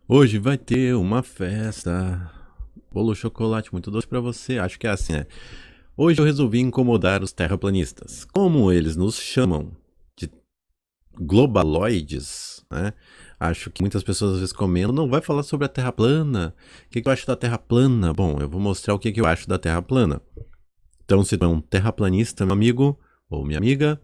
Hoje vai ter uma festa. Bolo chocolate muito doce pra você. Acho que é assim, né? Hoje eu resolvi incomodar os terraplanistas. Como eles nos chamam de globaloides, né? Acho que muitas pessoas às vezes comentam, não vai falar sobre a Terra plana. O que eu acho da Terra plana? Bom, eu vou mostrar o que eu acho da Terra plana. Então, se tu é um terraplanista, meu amigo ou minha amiga,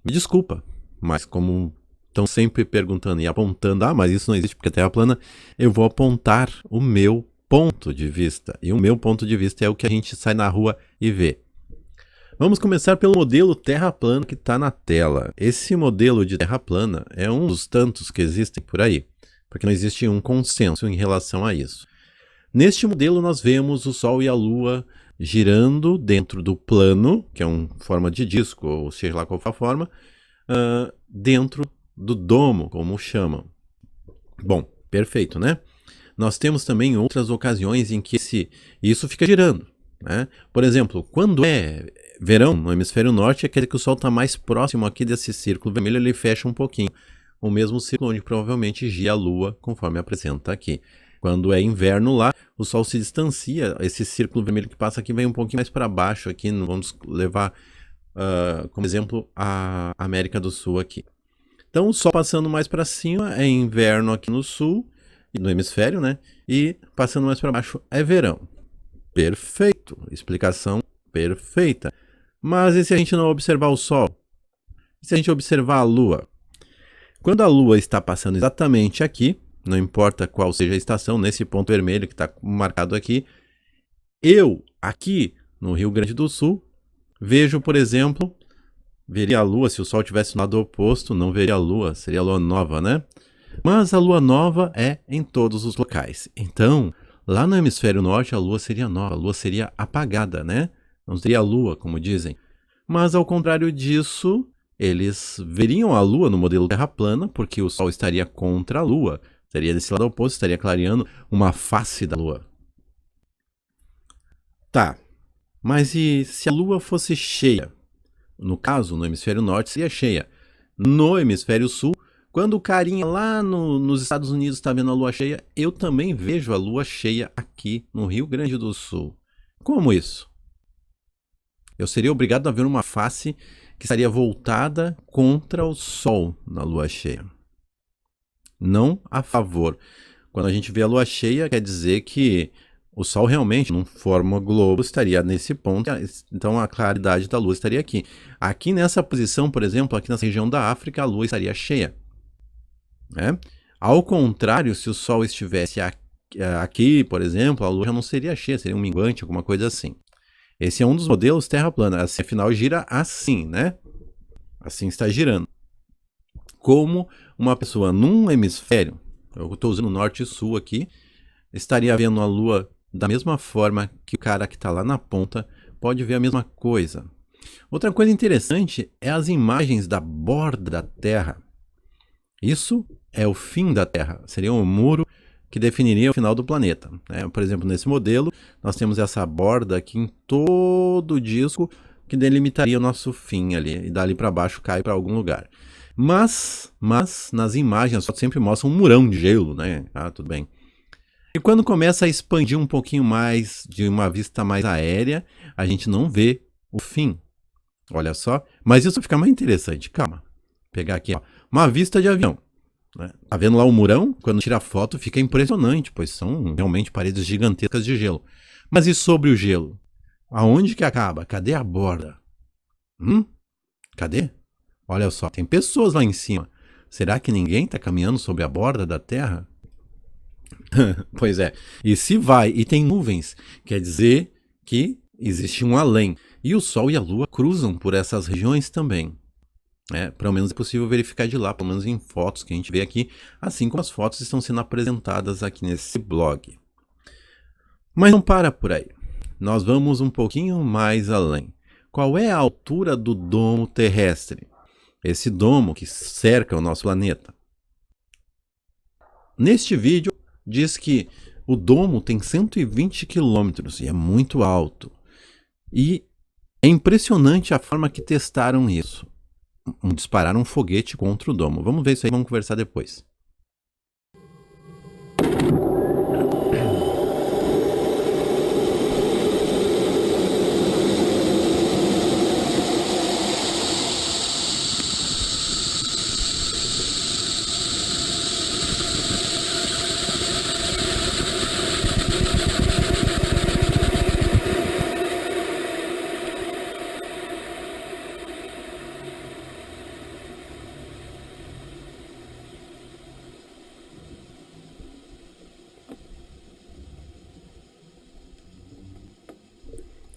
me desculpa, mas como estão sempre perguntando e apontando, mas isso não existe porque a Terra é plana, eu vou apontar o meu ponto de vista. E o meu ponto de vista é o que a gente sai na rua e vê. Vamos começar pelo modelo Terra plana que está na tela. Esse modelo de Terra plana é um dos tantos que existem por aí, porque não existe um consenso em relação a isso. Neste modelo nós vemos o Sol e a Lua girando dentro do plano, que é uma forma de disco, ou seja lá qual for a forma, dentro do domo, como chamam. Bom, perfeito, né? Nós temos também outras ocasiões em que isso fica girando, né? Por exemplo, quando é verão no hemisfério norte, é aquele que o Sol está mais próximo aqui desse círculo vermelho, ele fecha um pouquinho. O mesmo círculo onde provavelmente gira a Lua, conforme apresenta aqui. Quando é inverno lá, o Sol se distancia, esse círculo vermelho que passa aqui vem um pouquinho mais para baixo aqui, vamos levar como exemplo a América do Sul aqui. Então o Sol passando mais para cima é inverno aqui no sul, no hemisfério, né? E passando mais para baixo é verão. Perfeito, explicação perfeita. Mas e se a gente não observar o Sol? E se a gente observar a Lua? Quando a Lua está passando exatamente aqui, não importa qual seja a estação, nesse ponto vermelho que está marcado aqui, eu, aqui no Rio Grande do Sul, vejo, por exemplo, veria a Lua, se o Sol tivesse no lado oposto, não veria a Lua, seria a Lua nova, né? Mas a Lua nova é em todos os locais. Então, lá no hemisfério norte, a Lua seria nova, a Lua seria apagada, né? Não seria a Lua, como dizem. Mas, ao contrário disso, eles veriam a Lua no modelo Terra plana, porque o Sol estaria contra a Lua. Estaria desse lado oposto, estaria clareando uma face da Lua. Tá, mas e se a Lua fosse cheia? No caso, no hemisfério norte seria cheia. No hemisfério sul, quando o carinha lá nos Estados Unidos está vendo a lua cheia, eu também vejo a lua cheia aqui no Rio Grande do Sul. Como isso? Eu seria obrigado a ver uma face que estaria voltada contra o Sol na lua cheia. Não a favor. Quando a gente vê a lua cheia, quer dizer que o Sol realmente, num forma globo, estaria nesse ponto, então a claridade da lua estaria aqui. Aqui nessa posição, por exemplo, aqui nessa região da África, a lua estaria cheia. Né? Ao contrário, se o Sol estivesse aqui, por exemplo, a lua já não seria cheia, seria um minguante, alguma coisa assim. Esse é um dos modelos Terra plana, assim, afinal gira assim, né? Assim está girando. Como uma pessoa num hemisfério, eu estou usando norte e sul aqui, estaria vendo a lua da mesma forma que o cara que está lá na ponta pode ver a mesma coisa. Outra coisa interessante é as imagens da borda da Terra. Isso é o fim da Terra, seria um muro que definiria o final do planeta. Por exemplo, nesse modelo, nós temos essa borda aqui em todo o disco que delimitaria o nosso fim ali, e dali para baixo cai para algum lugar. Mas nas imagens as fotos sempre mostram um murão de gelo, né? Ah, tudo bem. E quando começa a expandir um pouquinho mais, de uma vista mais aérea, a gente não vê o fim. Olha só. Mas isso fica mais interessante. Calma. Vou pegar aqui, ó. Uma vista de avião. Tá vendo lá o murão? Quando tira a foto fica impressionante, pois são realmente paredes gigantescas de gelo. Mas e sobre o gelo? Aonde que acaba? Cadê a borda? Cadê? Olha só, tem pessoas lá em cima. Será que ninguém está caminhando sobre a borda da Terra? Pois é. E se vai e tem nuvens, quer dizer que existe um além. E o Sol e a Lua cruzam por essas regiões também. Pelo menos é possível verificar de lá, pelo menos em fotos que a gente vê aqui, assim como as fotos estão sendo apresentadas aqui nesse blog. Mas não para por aí. Nós vamos um pouquinho mais além. Qual é a altura do domo terrestre? Esse domo que cerca o nosso planeta. Neste vídeo, diz que o domo tem 120 quilômetros e é muito alto. E é impressionante a forma que testaram isso. Dispararam um foguete contra o domo. Vamos ver isso aí, vamos conversar depois.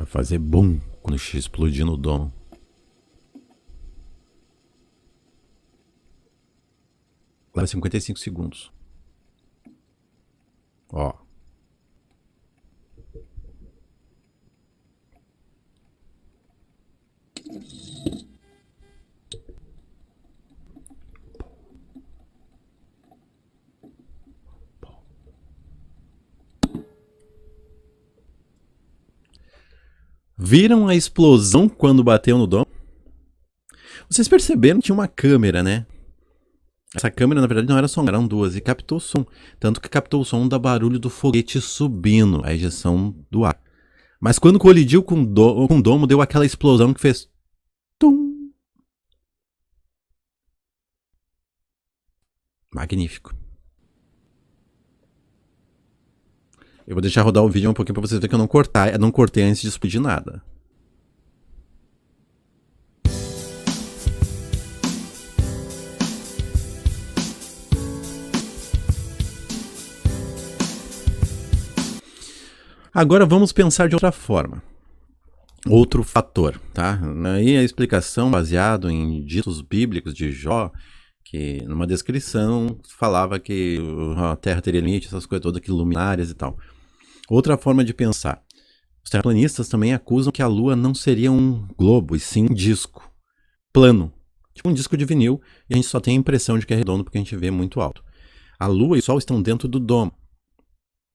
fazer boom quando explodir no domo. Leva 55 segundos. Ó. Viram a explosão quando bateu no domo? Vocês perceberam que tinha uma câmera, né? Essa câmera, na verdade, não era só uma, eram duas, e captou o som. Tanto que captou o som do barulho do foguete subindo, a ejeção do ar. Mas quando colidiu com o domo, deu aquela explosão que fez... Tum! Magnífico. Eu vou deixar rodar o vídeo um pouquinho pra vocês verem que eu não cortei antes de explodir nada. Agora vamos pensar de outra forma. Outro fator, tá? Aí a explicação baseado em ditos bíblicos de Jó, que numa descrição falava que a Terra teria limite, essas coisas todas, que luminárias e tal. Outra forma de pensar. Os terraplanistas também acusam que a Lua não seria um globo, e sim um disco plano, tipo um disco de vinil, e a gente só tem a impressão de que é redondo porque a gente vê muito alto. A Lua e o Sol estão dentro do domo,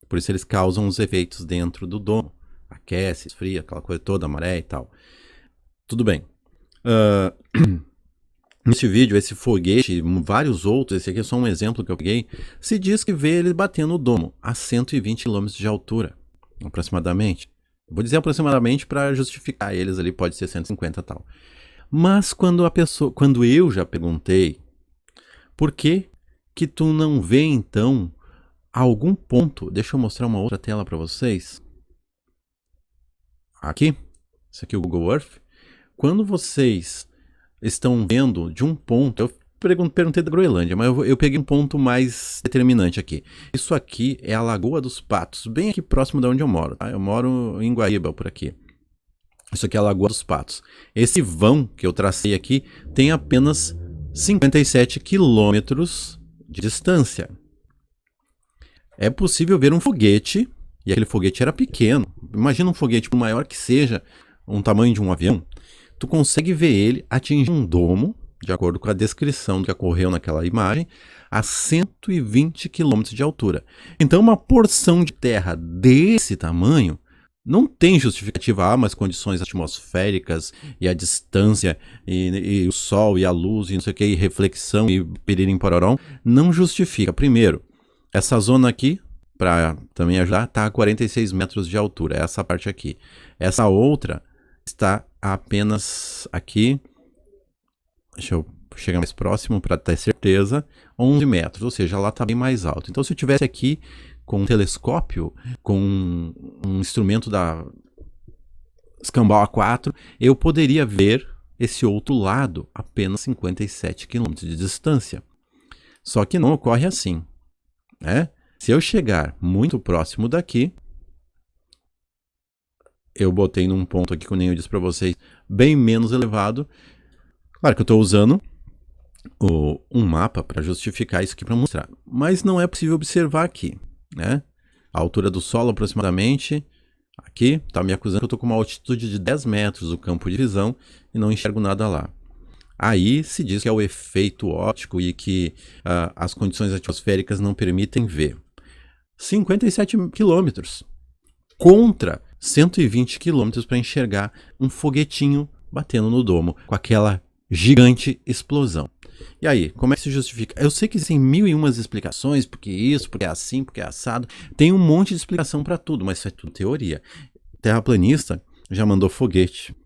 por isso eles causam os efeitos dentro do domo. Aquece, esfria, aquela coisa toda, a maré e tal. Tudo bem. Nesse vídeo, esse foguete e vários outros, esse aqui é só um exemplo que eu peguei, se diz que vê ele batendo no domo a 120 km de altura, aproximadamente. Vou dizer aproximadamente para justificar eles ali, pode ser 150 e tal. Mas quando eu já perguntei, por que que tu não vê então algum ponto? Deixa eu mostrar uma outra tela para vocês. Aqui, isso aqui é o Google Earth. Quando vocês estão vendo de um ponto, eu perguntei da Groenlândia, mas eu peguei um ponto mais determinante aqui. Isso aqui é a Lagoa dos Patos, bem aqui próximo de onde eu moro. Tá? Eu moro em Guaíba, por aqui. Isso aqui é a Lagoa dos Patos. Esse vão que eu tracei aqui tem apenas 57 quilômetros de distância. É possível ver um foguete, e aquele foguete era pequeno. Imagina um foguete, por maior que seja, um tamanho de um avião. Tu consegue ver ele atingir um domo, de acordo com a descrição que ocorreu naquela imagem, a 120 km de altura. Então uma porção de terra desse tamanho não tem justificativa, mas condições atmosféricas e a distância e o sol e a luz e não sei o que, e reflexão e piririm pororó, não justifica. Primeiro, essa zona aqui, para também ajudar, está a 46 metros de altura, essa parte aqui. Essa outra está apenas aqui, deixa eu chegar mais próximo para ter certeza, 11 metros, ou seja, lá está bem mais alto. Então se eu tivesse aqui com um telescópio, com um instrumento da Escambau A4, eu poderia ver esse outro lado, apenas 57 km de distância. Só que não ocorre assim, né? Se eu chegar muito próximo daqui, eu botei num ponto aqui, como nem eu disse para vocês, bem menos elevado. Claro que eu estou usando um mapa para justificar isso aqui, para mostrar. Mas não é possível observar aqui, né? A altura do solo aproximadamente, aqui, está me acusando que eu estou com uma altitude de 10 metros do campo de visão e não enxergo nada lá. Aí se diz que é o efeito óptico e que as condições atmosféricas não permitem ver. 57 quilômetros contra 120 quilômetros para enxergar um foguetinho batendo no domo com aquela gigante explosão. E aí, como é que se justifica? Eu sei que existem mil e umas explicações, porque isso, porque é assim, porque é assado. Tem um monte de explicação para tudo, mas isso é tudo teoria. Terraplanista já mandou foguete,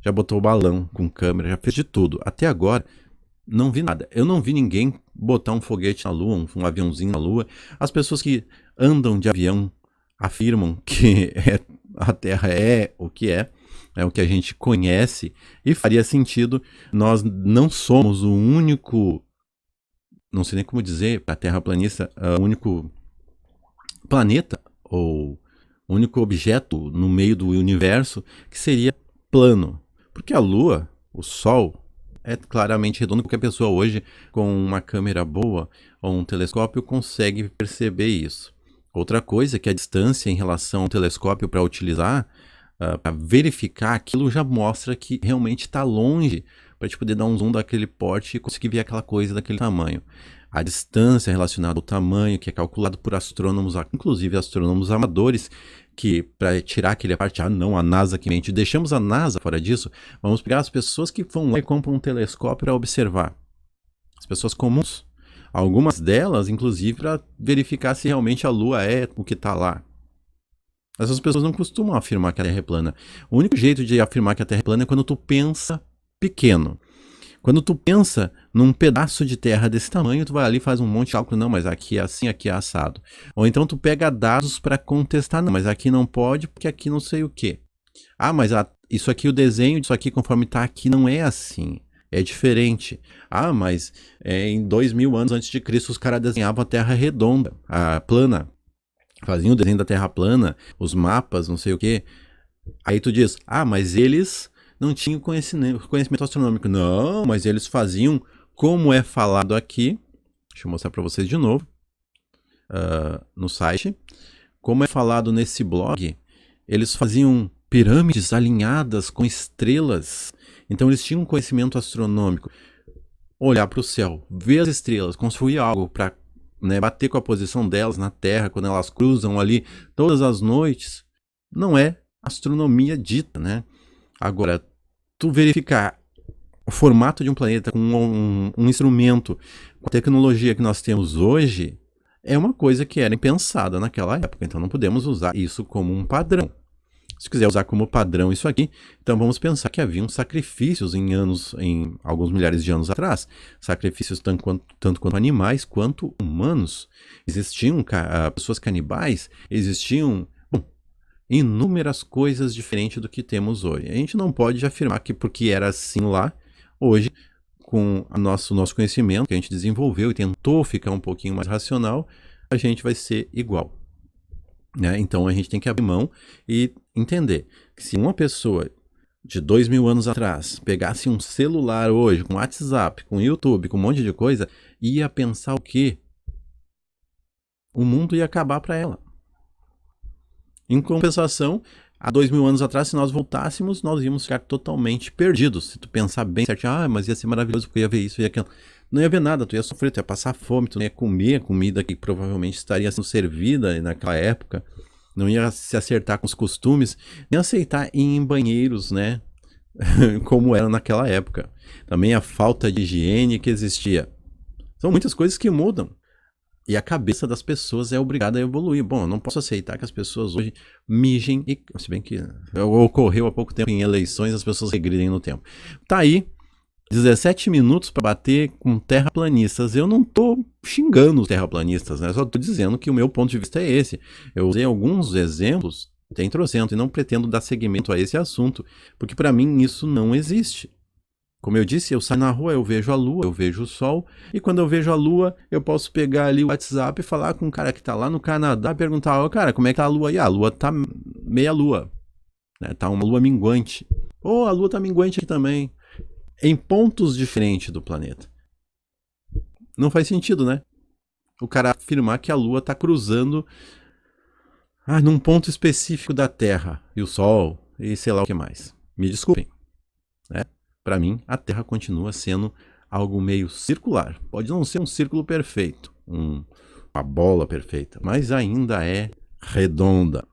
já botou balão com câmera, já fez de tudo. Até agora, não vi nada. Eu não vi ninguém botar um foguete na Lua, um aviãozinho na Lua. As pessoas que andam de avião afirmam que a Terra é o que é o que a gente conhece, e faria sentido. Nós não somos o único, não sei nem como dizer, para terraplanista, o único planeta ou o único objeto no meio do universo que seria plano. Porque a Lua, o Sol, é claramente redondo. Qualquer pessoa hoje com uma câmera boa ou um telescópio consegue perceber isso. Outra coisa é que a distância em relação ao telescópio para utilizar, para verificar aquilo, já mostra que realmente está longe para a gente poder dar um zoom daquele porte e conseguir ver aquela coisa daquele tamanho. A distância relacionada ao tamanho, que é calculado por astrônomos, inclusive astrônomos amadores, que para tirar aquele parte, não, a NASA que mente, deixamos a NASA fora disso, vamos pegar as pessoas que vão lá e compram um telescópio para observar. As pessoas comuns. Algumas delas, inclusive, para verificar se realmente a Lua é o que está lá. Essas pessoas não costumam afirmar que a Terra é plana. O único jeito de afirmar que a Terra é plana é quando tu pensa pequeno. Quando tu pensa num pedaço de terra desse tamanho, tu vai ali e faz um monte de cálculo, não, mas aqui é assim, aqui é assado. Ou então tu pega dados para contestar, não, mas aqui não pode porque aqui não sei o quê. Ah, mas isso aqui, o desenho disso aqui conforme está aqui não é assim, é diferente. Ah, mas em 2000 anos antes de Cristo os caras desenhavam a Terra redonda, a plana. Faziam o desenho da Terra plana, os mapas, não sei o quê. Aí tu diz, mas eles não tinham conhecimento astronômico. Não, mas eles faziam como é falado aqui. Deixa eu mostrar para vocês de novo. No site. Como é falado nesse blog, eles faziam pirâmides alinhadas com estrelas. Então eles tinham conhecimento astronômico. Olhar para o céu, ver as estrelas, construir algo para bater com a posição delas na Terra, quando elas cruzam ali todas as noites, não é astronomia dita, né? Agora, tu verificar o formato de um planeta com um instrumento, com a tecnologia que nós temos hoje, é uma coisa que era impensada naquela época. Então não podemos usar isso como um padrão. Se quiser usar como padrão isso aqui, então vamos pensar que haviam sacrifícios em alguns milhares de anos atrás. Sacrifícios tanto quanto animais quanto humanos. Existiam pessoas canibais, existiam inúmeras coisas diferentes do que temos hoje. A gente não pode afirmar que porque era assim lá, hoje, com o nosso conhecimento que a gente desenvolveu e tentou ficar um pouquinho mais racional, a gente vai ser igual. Então a gente tem que abrir mão e entender que se uma pessoa de 2000 anos atrás pegasse um celular hoje, com WhatsApp, com YouTube, com um monte de coisa, ia pensar o quê? O mundo ia acabar para ela. Em compensação, há 2000 anos atrás, se nós voltássemos, nós íamos ficar totalmente perdidos. Se tu pensar bem certinho, mas ia ser maravilhoso porque eu ia ver isso e aquilo. Não ia ver nada, tu ia sofrer, tu ia passar fome, tu não ia comer a comida que provavelmente estaria sendo servida naquela época, não ia se acertar com os costumes, nem aceitar ir em banheiros, né, como era naquela época. Também a falta de higiene que existia. São muitas coisas que mudam. E a cabeça das pessoas é obrigada a evoluir. Bom, eu não posso aceitar que as pessoas hoje mijem, se bem que ocorreu há pouco tempo em eleições, as pessoas regridem no tempo. Tá aí. 17 minutos para bater com terraplanistas. Eu não estou xingando os terraplanistas, né? Só estou dizendo que o meu ponto de vista é esse. Eu usei alguns exemplos, tem trocentos, e não pretendo dar seguimento a esse assunto, porque para mim isso não existe. Como eu disse, eu saio na rua, eu vejo a lua, eu vejo o sol, e quando eu vejo a lua, eu posso pegar ali o WhatsApp e falar com um cara que está lá no Canadá, perguntar, cara, como é que tá a lua aí? A lua tá meia lua, né? Tá uma lua minguante. A lua tá minguante aqui também. Em pontos diferentes do planeta. Não faz sentido, né? O cara afirmar que a Lua está cruzando num ponto específico da Terra, e o Sol, e sei lá o que mais. Me desculpem. Para mim, a Terra continua sendo algo meio circular. Pode não ser um círculo perfeito, uma bola perfeita, mas ainda é redonda.